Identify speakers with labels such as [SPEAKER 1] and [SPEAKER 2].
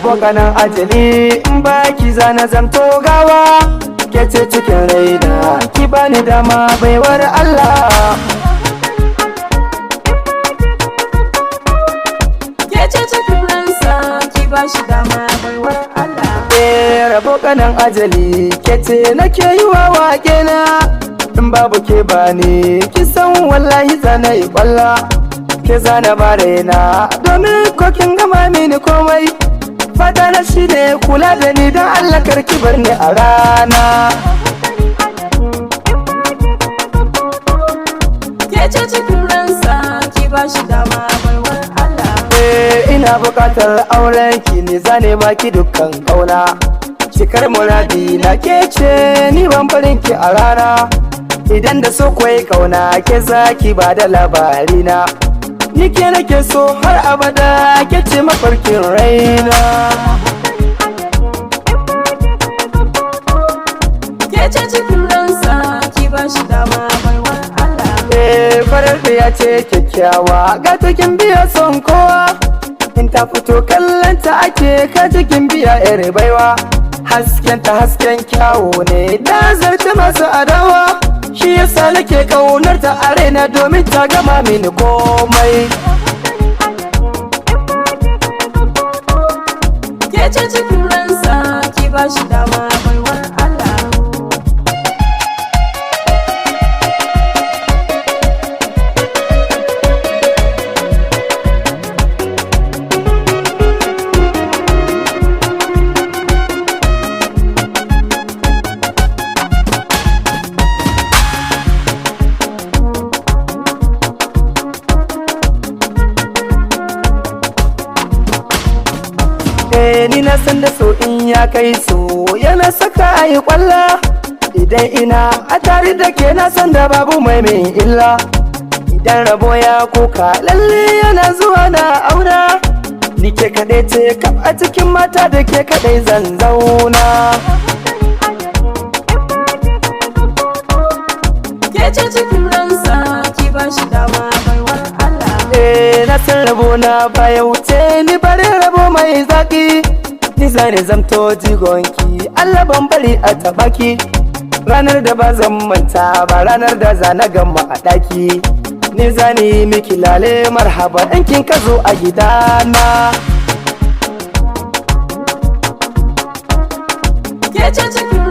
[SPEAKER 1] Rabo kanan ajali, in baki zana zamto gawa, ke ce cikin raina, ki bani dama baiwar Allah.
[SPEAKER 2] Ke ce cikin ransa, ki bashi dama baiwar Allah.
[SPEAKER 1] Rabo kanan ajali, ke ce nake yi wa wake na, in babu ke bani, ki san wallahi zana yi kwalla. Ke zana barena, domin kokin gama mini komai. Fata na shi ne kula da ni don Allah karki bar ni a rana.
[SPEAKER 2] Ke ce cikin ransa, ki bashi dama baiwar Allah.
[SPEAKER 1] Ina bukatar auren ki ne zane baki dukkan kauna. Cikar muradi na ke ce ni ban barin ki a rana. Idan da so kwai kauna ke zaki ba da labari na. Ni ke nake so har abada ke ce mafarkin raina.
[SPEAKER 2] Ke ce cikin ransa, ki bashi dama baiwar Allah.
[SPEAKER 1] Farar da ya ce kyakkyawa ga cikin biya son kowa. In ta fito kallonta ake ka cikin biya iri baiwa. Haskenta hasken kyawu ne da zarta masu adawa. Shi yasa nake kaunar ta a raina domin ta gama mini komai.
[SPEAKER 2] Ke ce cikin ransa, ki bashi dama baiwar Allah.
[SPEAKER 1] Ni na san da so in ya kai so yana saka a yi kwalla. Idan ina a tare da ke na san da babu mai illa. Idan rabo ya kuka lalle yana zuwa na aura. Ni ke kaɗai ce kaf a cikin mata da ke kaɗai zan zauna.
[SPEAKER 2] Ke ce cikin ransa, ki bashi dama baiwar Allah.
[SPEAKER 1] Na san rabo na baya wuce ni bari rabo mai zaki. Ni zane zamto jigonki, Allah ban bari a tabaki. Ranar da ba zan manta ba, ranar da zana gama a ɗaki. Ni zane miki lale marhaba ɗankin ka zo a gidana.
[SPEAKER 2] Ke ce cikin